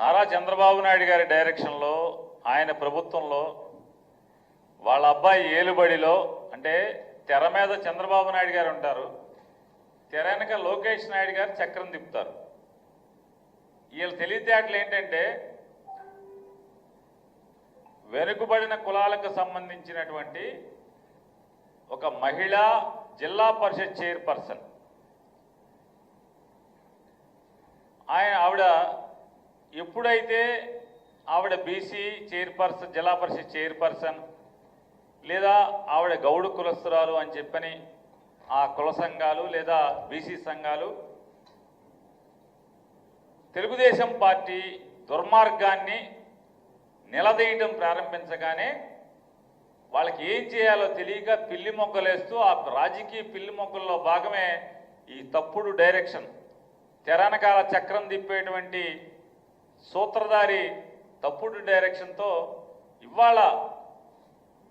నారా చంద్రబాబు నాయుడు గారి డైరెక్షన్లో ఆయన ప్రభుత్వంలో వాళ్ళ అబ్బాయి ఏలుబడిలో అంటే తెర మీద చంద్రబాబు నాయుడు గారు ఉంటారు, తెర వెనక లోకేష్ నాయుడు గారు చక్రం తిప్పుతారు. వీళ్ళ తెలివితేటలు ఏంటంటే వెనుకబడిన కులాలకు సంబంధించినటువంటి ఒక మహిళా జిల్లా పరిషత్ చైర్పర్సన్, ఆవిడ ఎప్పుడైతే ఆవిడ బీసీ చైర్పర్సన్, జిల్లా పరిషత్ చైర్పర్సన్ లేదా ఆవిడ గౌడు కులస్తురాలు అని చెప్పని ఆ కుల సంఘాలు లేదా బీసీ సంఘాలు తెలుగుదేశం పార్టీ దుర్మార్గాన్ని నిలదీయటం ప్రారంభించగానే వాళ్ళకి ఏం చేయాలో తెలియక పిల్లి మొగ్గలేస్తూ ఆ రాజకీయ పిల్లి మొగ్గల్లో భాగమే ఈ తప్పుడు డైరెక్షన్, తెరనకాల చక్రం తిప్పేటువంటి సూత్రధారి తప్పుడు డైరెక్షన్తో ఇవాళ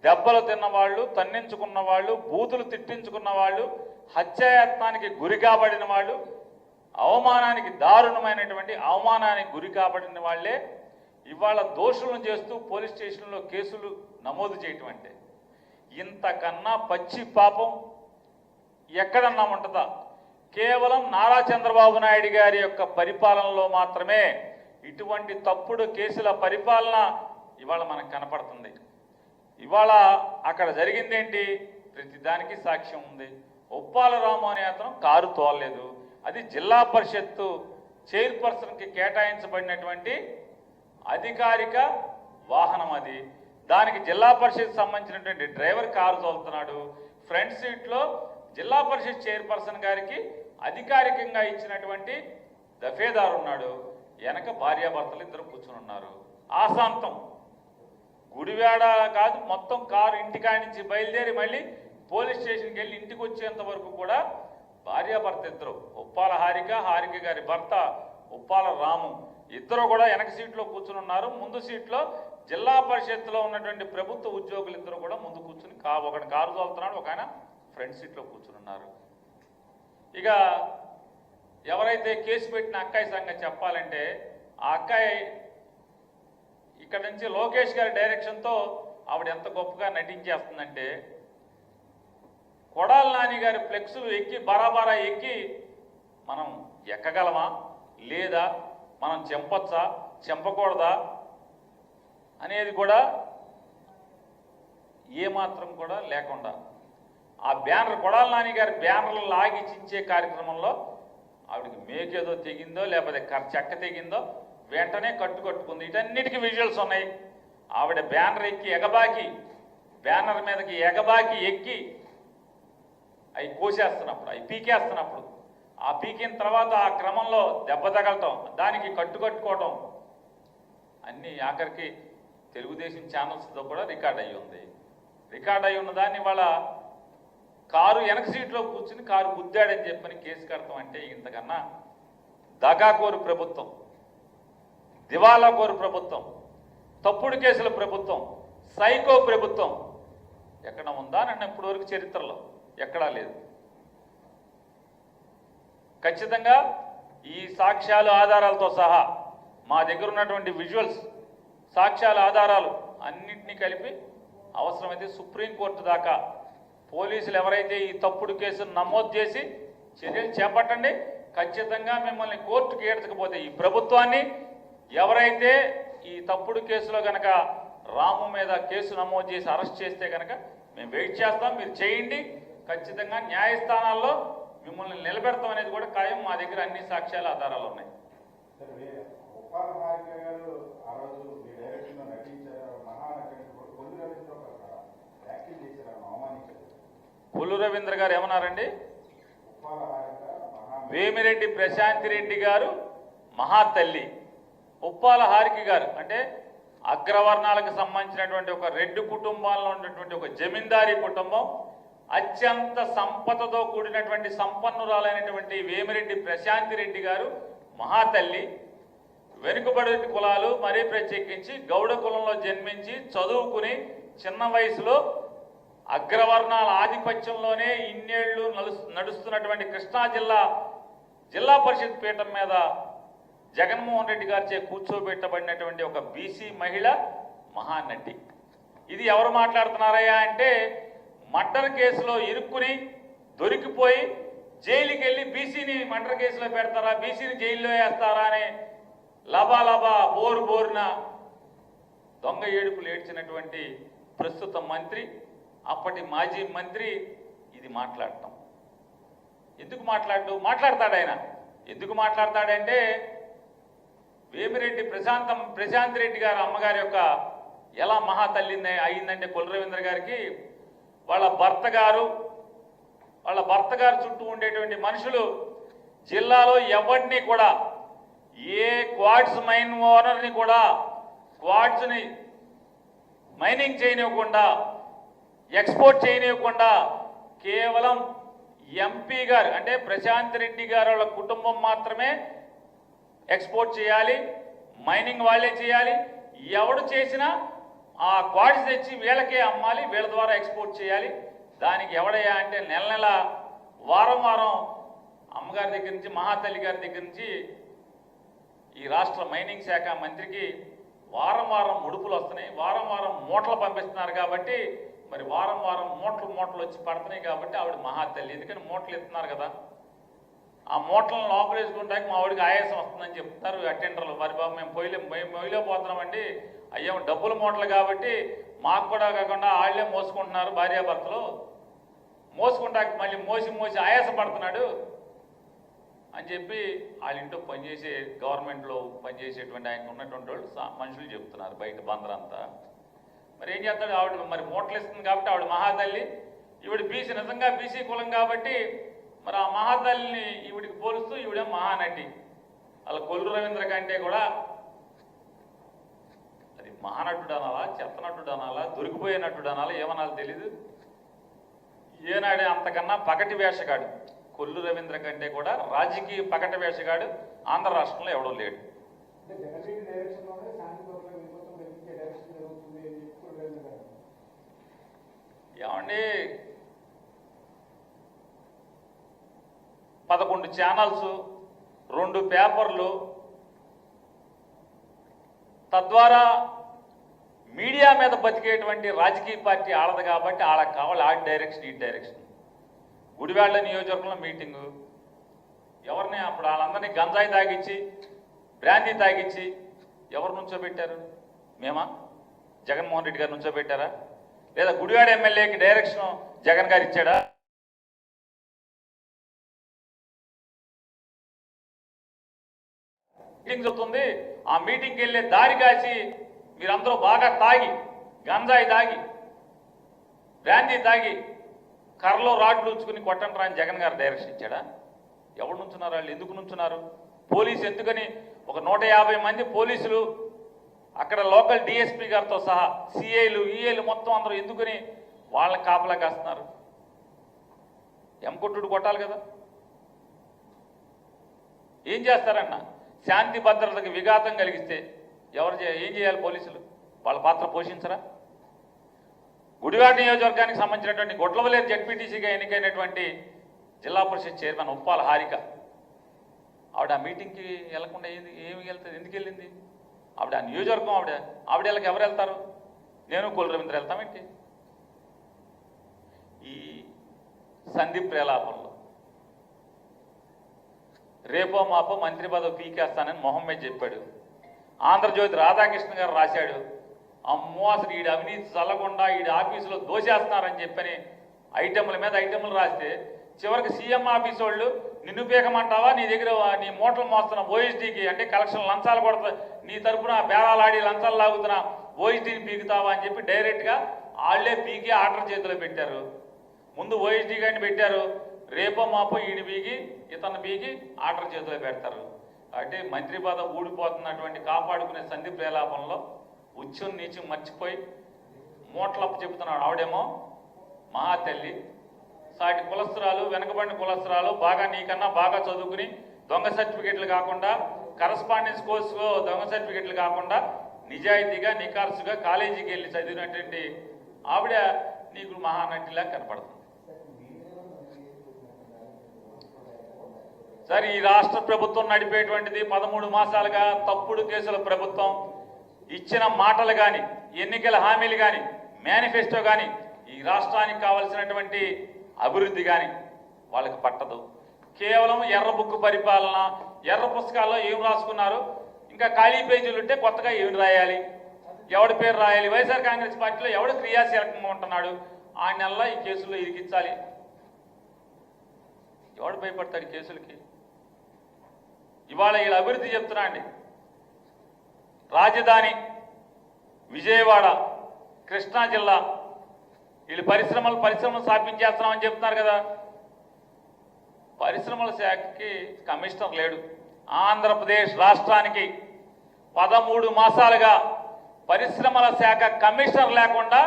దెబ్బలు తిన్నవాళ్ళు, తన్నించుకున్న వాళ్ళు, బూతులు తిట్టించుకున్న వాళ్ళు, హత్యాయత్నానికి గురి కాబడిన వాళ్ళు, అవమానానికి దారుణమైనటువంటి అవమానానికి గురి కాబడిన వాళ్ళే ఇవాళ దోషులను చేస్తూ పోలీస్ స్టేషన్లో కేసులు నమోదు చేయటం అంటే ఇంతకన్నా పచ్చి పాపం ఎక్కడన్నా ఉంటుందా? కేవలం నారా చంద్రబాబు నాయుడు గారి యొక్క పరిపాలనలో మాత్రమే ఇటువంటి తప్పుడు కేసుల పరిపాలన ఇవాళ మనకు కనపడుతుంది. ఇవాళ అక్కడ జరిగిందేంటి? ప్రతిదానికి సాక్ష్యం ఉంది. ఉప్పాల రాము అనే అతను కారు తోలలేదు, అది జిల్లా పరిషత్తు చైర్పర్సన్కి కేటాయించబడినటువంటి అధికారిక వాహనం. అది దానికి జిల్లా పరిషత్ సంబంధించినటువంటి డ్రైవర్ కారు తోలుతున్నాడు. ఫ్రంట్ సీట్లో జిల్లా పరిషత్ చైర్పర్సన్ గారికి అధికారికంగా ఇచ్చినటువంటి దఫేదారు ఉన్నాడు, వెనక భార్యాభర్తలు ఇద్దరు కూర్చుని ఉన్నారు. ఆశాంతం గుడివాడ కాదు, మొత్తం కారు ఇంటికాడి నుంచి బయలుదేరి మళ్ళీ పోలీస్ స్టేషన్కి వెళ్ళి ఇంటికి వచ్చేంత వరకు కూడా భార్యాభర్త ఇద్దరు, ఉప్పాల హారిక, హారిక గారి భర్త ఉప్పాల రాము, ఇద్దరు కూడా వెనక సీట్లో కూర్చుని ఉన్నారు. ముందు సీట్లో జిల్లా పరిషత్తులో ఉన్నటువంటి ప్రభుత్వ ఉద్యోగులు ఇద్దరు కూడా ముందు కూర్చుని ఒకటి కారు తోలుతున్నాడు, ఒక ఆయన ఫ్రంట్ సీట్లో కూర్చుని ఉన్నారు. ఇక ఎవరైతే కేసు పెట్టిన అక్కాయి సంగతి చెప్పాలంటే ఆ అక్కాయి ఇక్కడ నుంచి లోకేష్ గారి డైరెక్షన్తో ఆవిడ ఎంత గొప్పగా నటించేస్తుందంటే కొడాలి నాని గారి ఫ్లెక్సులు ఎక్కి బరాబరా ఎక్కి మనం ఎక్కగలమా లేదా, మనం చెంపొచ్చా చెంపకూడదా అనేది కూడా ఏమాత్రం కూడా లేకుండా ఆ బ్యానర్, కొడాలి నాని గారి బ్యానర్లు లాగి చించే కార్యక్రమంలో ఆవిడకి మేకేదో తెగిందో లేకపోతే చెక్క తెగిందో వెంటనే కట్టుకుంది. వీటన్నిటికీ విజువల్స్ ఉన్నాయి. ఆవిడ బ్యానర్ ఎక్కి ఎగబాకి, బ్యానర్ మీదకి ఎగబాకి ఎక్కి అవి కోసేస్తున్నప్పుడు, అవి పీకేస్తున్నప్పుడు, ఆ పీకిన తర్వాత ఆ క్రమంలో దెబ్బ తగలటం, దానికి కట్టుకోవటం అన్నీ ఆఖరికి తెలుగుదేశం ఛానల్స్తో కూడా రికార్డ్ అయ్యి ఉంది. రికార్డ్ అయ్యి ఉన్న దాన్ని వాళ్ళ కారు వెనక సీట్లో కూర్చుని కారు గుద్దాడని చెప్పని కేసు కడతాం అంటే ఇంతకన్నా దగాకోరు ప్రభుత్వం, దివాలాకోరు ప్రభుత్వం, తప్పుడు కేసుల ప్రభుత్వం, సైకో ప్రభుత్వం ఎక్కడ ఉందా నన్ను ఇప్పటివరకు చరిత్రలో ఎక్కడా లేదు. ఖచ్చితంగా ఈ సాక్ష్యాలు ఆధారాలతో సహా మా దగ్గర ఉన్నటువంటి విజువల్స్, సాక్ష్యాల ఆధారాలు అన్నింటినీ కలిపి అవసరమైతే సుప్రీంకోర్టు దాకా పోలీసులు ఎవరైతే ఈ తప్పుడు కేసును నమోదు చేసి చర్యలు చేపట్టండి. ఖచ్చితంగా మిమ్మల్ని కోర్టుకు ఏడ్చకపోతే ఈ ప్రభుత్వాన్ని ఎవరైతే ఈ తప్పుడు కేసులో కనుక రాము మీద కేసు నమోదు చేసి అరెస్ట్ చేస్తే కనుక మేము వెయిట్ చేస్తాం, మీరు చేయండి. ఖచ్చితంగా న్యాయస్థానాల్లో మిమ్మల్ని నిలబెడతాం అనేది కూడా ఖాయం. మా దగ్గర అన్ని సాక్ష్యాల ఆధారాలు ఉన్నాయి. కొల్లు రవీంద్ర గారు ఏమన్నారండి? వేమిరెడ్డి ప్రశాంతి రెడ్డి గారు మహాతల్లి, ఉప్పాల హారిక గారు అంటే అగ్రవర్ణాలకు సంబంధించినటువంటి ఒక రెడ్డి కుటుంబాల్లో ఉన్నటువంటి ఒక జమీందారీ కుటుంబం, అత్యంత సంపదతో కూడినటువంటి సంపన్నురాలైనటువంటి వేమిరెడ్డి ప్రశాంతి రెడ్డి గారు మహాతల్లి. వెనుకబడి కులాలు మరీ ప్రత్యేకించి గౌడ కులంలో జన్మించి చదువుకుని చిన్న వయసులో అగ్రవర్ణాల ఆధిపత్యంలోనే ఇన్నేళ్లు నడుస్తున్నటువంటి కృష్ణా జిల్లా పరిషత్ పీఠం మీద జగన్మోహన్ రెడ్డి గారిచే కూర్చోబెట్టబడినటువంటి ఒక బీసీ మహిళ మహానటి. ఇది ఎవరు మాట్లాడుతున్నారయ్యా అంటే మర్డర్ కేసులో ఇరుక్కుని దొరికిపోయి జైలుకి వెళ్ళి బీసీని మర్డర్ కేసులో పెడతారా, బీసీని జైల్లో వేస్తారా అని లబాలబా బోరున దొంగ ఏడుపులు ఏడ్చినటువంటి ప్రస్తుత మంత్రి, అప్పటి మాజీ మంత్రి ఇది మాట్లాడటం. ఎందుకు మాట్లాడతాడు ఆయన? ఎందుకు మాట్లాడతాడంటే వేమిరెడ్డి ప్రశాంత్ రెడ్డి గారు అమ్మగారి యొక్క ఎలా మహాతల్లి అయిందంటే కొల్లు రవీంద్ర గారికి వాళ్ళ భర్త గారు చుట్టూ ఉండేటువంటి మనుషులు జిల్లాలో ఎవరిని కూడా ఏ క్వార్ట్స్ మైన్ ఓనర్ని కూడా క్వార్ట్స్ని మైనింగ్ చేయనివ్వకుండా, ఎక్స్పోర్ట్ చేయనివ్వకుండా కేవలం ఎంపీ గారు అంటే ప్రశాంత్ రెడ్డి గారు వాళ్ళ కుటుంబం మాత్రమే ఎక్స్పోర్ట్ చేయాలి, మైనింగ్ వాళ్ళే చేయాలి. ఎవడు చేసినా ఆ క్వార్ట్స్ తెచ్చి వీళ్ళకే అమ్మాలి, వీళ్ళ ద్వారా ఎక్స్పోర్ట్ చేయాలి. దానికి ఎవడయ్యా అంటే నెల వారం అమ్మగారి దగ్గర నుంచి మహాతల్లి గారి దగ్గర నుంచి ఈ రాష్ట్ర మైనింగ్ శాఖ మంత్రికి వారం ముడుపులు వస్తున్నాయి, వారం మూటలు పంపిస్తున్నారు. కాబట్టి మరి వారం మూటలు వచ్చి పడుతున్నాయి కాబట్టి ఆవిడ మహాతల్లి. ఎందుకని మూటలు ఇస్తున్నారు కదా, ఆ మూటలను లోపలేసుకుంటాక మా ఆవిడకి ఆయాసం వస్తుందని చెప్తారు అటెండర్లు. మరి బాబు మేము పోతున్నామండి, అయ్యో డబ్బుల మూటలు కాబట్టి మాకు కూడా కాకుండా వాళ్ళే మోసుకుంటున్నారు, భార్యాభర్తలు మోసుకుంటాక మళ్ళీ మోసి ఆయాసం పడుతున్నాడు అని చెప్పి వాళ్ళ ఇంట్లో పనిచేసే గవర్నమెంట్లో పనిచేసేటువంటి ఆయనకు ఉన్నటువంటి వాళ్ళు మనుషులు చెప్తున్నారు బయట బందరంతా. మరి ఏం చేస్తాడు? ఆవిడ మరి మూటలు ఇస్తుంది కాబట్టి ఆవిడ మహాతల్లి, ఈవిడ బీసీ, నిజంగా బీసీ కులం కాబట్టి మరి ఆ మహాతల్లిని ఈవిడికి పోలుస్తూ ఈవిడే మహానటి. వాళ్ళ కొల్లు రవీంద్ర కంటే కూడా అది మహానటుడు అనాలా, చెత్తనటుడు అనాలా, దొరికిపోయినట్టుడు అనాలా, ఏమనాలో తెలీదు. ఏనాడే అంతకన్నా పగటి వేషగాడు కొల్లు రవీంద్ర కంటే కూడా రాజకీయ పగటి వేషగాడు ఆంధ్ర రాష్ట్రంలో ఎవడో లేడు. ఏమండి 11 ఛానల్స్, 2 పేపర్లు, తద్వారా మీడియా మీద బతికేటువంటి రాజకీయ పార్టీ ఆడదు కాబట్టి వాళ్ళకి కావాలి ఆ డైరెక్షన్ ఈ డైరెక్షన్. గుడివాళ్ళ నియోజకవర్గంలో మీటింగు, ఎవరిని అప్పుడు వాళ్ళందరినీ గంజాయి తాగిచ్చి బ్రాందీ తాగిచ్చి ఎవరు నుంచోబెట్టారు? మేమా? జగన్మోహన్ రెడ్డి గారు నుంచోబెట్టారా? లేదా గుడివాడ ఎమ్మెల్యేకి డైరెక్షన్ జగన్ గారు ఇచ్చాడా? మీటింగ్ జరుగుతుంది, ఆ మీటింగ్కి వెళ్ళే దారి కాసి మీరందరూ బాగా తాగి గంజాయి తాగి బ్రాందీ తాగి కర్రలో రాడ్లు ఉంచుకుని కొట్టండి అని జగన్ గారు డైరెక్షన్ ఇచ్చాడా? ఎవరు నుంచున్నారు? వాళ్ళు ఎందుకు నుంచున్నారు? పోలీసు ఎందుకని ఒక 150 మంది పోలీసులు అక్కడ లోకల్ డిఎస్పీ గారితో సహా సిఐలు ఈఏలు మొత్తం అందరూ ఎందుకని వాళ్ళని కాపలా కాస్తున్నారు? ఎంకొట్టుడు కొట్టాలి కదా. ఏం చేస్తారన్న? శాంతి భద్రతకు విఘాతం కలిగిస్తే ఏం చేయాలి పోలీసులు? వాళ్ళ పాత్ర పోషించరా? గుడివాడ నియోజకవర్గానికి సంబంధించినటువంటి గొడ్లవలేరు జడ్పీటీసీగా ఎన్నికైనటువంటి జిల్లా పరిషత్ చైర్మన్ ఉప్పాల హారిక, ఆవిడ ఆ మీటింగ్కి వెళ్లకుండా ఏమి వెళ్తుంది? ఎందుకు వెళ్ళింది? ఆవిడ ఆ నియోజకవర్గం ఆవిడ వెళ్ళకి ఎవరు వెళ్తారు? నేను కొల్లు రవీంద్ర వెళ్తామేంటి? ఈ సందీప్ ప్రేలాపంలో రేపో మాపో మంత్రి పదవి పీకేస్తానని మొహమ్మద్ చెప్పాడు. ఆంధ్రజ్యోతి రాధాకృష్ణ గారు రాశాడు, అమ్మో అసలు ఈడు అవినీతి చల్లకుండా ఈడు ఆఫీసులో దోచేస్తున్నారని చెప్పని ఐటెంల మీద ఐటెంలు రాస్తే చివరికి సీఎం ఆఫీస్ వాళ్ళు నిన్ను పీకమంటావా, నీ దగ్గర నీ మూటలు మోస్తున్న ఓఎస్డీకి అంటే కలెక్షన్ లంచాలు కొడతా, నీ తరఫున బేరాలాడి లంచాలు లాగుతున్నా ఓఎస్డీని పీకుతావా అని చెప్పి డైరెక్ట్గా వాళ్ళే పీకి ఆర్డర్ చేతిలో పెట్టారు. ముందు ఓఎస్డీ గారిని పెట్టారు, రేపో మాపో ఈడు పీకి ఇతను పీకి ఆర్డర్ చేతిలో పెడతారు. అంటే మంత్రి పదవి ఊడిపోతున్నటువంటి కాపాడుకునే సంధి ప్రేలాపంలో ఉచ్చం నీచం మర్చిపోయి మూటలప్పు చెబుతున్నాడు. ఆవిడేమో మహాతల్లి, సాటి కులస్త్రాలు, వెనకబడిన కులస్త్రాలు, బాగా నీకన్నా బాగా చదువుకుని దొంగ సర్టిఫికెట్లు కాకుండా కరస్పాండెన్స్ కోర్సులో దొంగ సర్టిఫికెట్లు కాకుండా నిజాయితీగా నికార్సుగా కాలేజీకి వెళ్ళి చదివినటువంటి ఆవిడ నీకు మహానటిలా కనపడుతుంది. సరే ఈ రాష్ట్ర ప్రభుత్వం నడిపేటువంటిది 13 మాసాలుగా తప్పుడు కేసుల ప్రభుత్వం. ఇచ్చిన మాటలు కానీ, ఎన్నికల హామీలు కానీ, మేనిఫెస్టో కానీ, ఈ రాష్ట్రానికి కావలసినటువంటి అభివృద్ధి కానీ వాళ్ళకి పట్టదు. కేవలం ఎర్ర బుక్కు పరిపాలన, ఎర్ర పుస్తకాల్లో ఏం రాసుకున్నారు, ఇంకా ఖాళీ పేజీలు ఉంటే కొత్తగా ఏమి రాయాలి, ఎవడి పేరు రాయాలి, వైఎస్ఆర్ కాంగ్రెస్ పార్టీలో ఎవడు క్రియాశీలకంగా ఉంటున్నాడు, ఆ నెలలో ఈ కేసుల్లో ఇరికించాలి. ఎవడు భయపడతాడు కేసులకి? ఇవాళ వీళ్ళ అభివృద్ధి చెప్తున్నా అండి. రాజధాని విజయవాడ, కృష్ణా జిల్లా, వీళ్ళు పరిశ్రమలు స్థాపించేస్తున్నామని చెప్తున్నారు కదా. పరిశ్రమల శాఖకి కమిషనర్ లేడు. ఆంధ్రప్రదేశ్ రాష్ట్రానికి 13 మాసాలుగా పరిశ్రమల శాఖ కమిషనర్ లేకుండా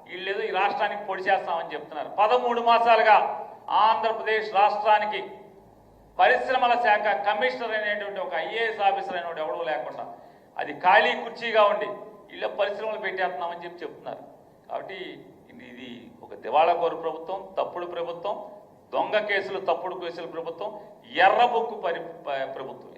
వీళ్ళు ఈ రాష్ట్రానికి పొడి చేస్తామని చెప్తున్నారు. 13 మాసాలుగా ఆంధ్రప్రదేశ్ రాష్ట్రానికి పరిశ్రమల శాఖ కమిషనర్ అనేటువంటి ఒక ఐఏఎస్ ఆఫీసర్ అనేవాడు ఎవడో లేకుండా, అది ఖాళీ కుర్చీగా ఉండి వీళ్ళ పరిశ్రమలు పెట్టేస్తున్నామని చెప్తున్నారు. కాబట్టి ఇది ఒక దివాళాకోరు ప్రభుత్వం, తప్పుడు ప్రభుత్వం, దొంగ కేసులు, తప్పుడు కేసుల ప్రభుత్వం, ఎర్ర బుక్కు ప్రభుత్వం.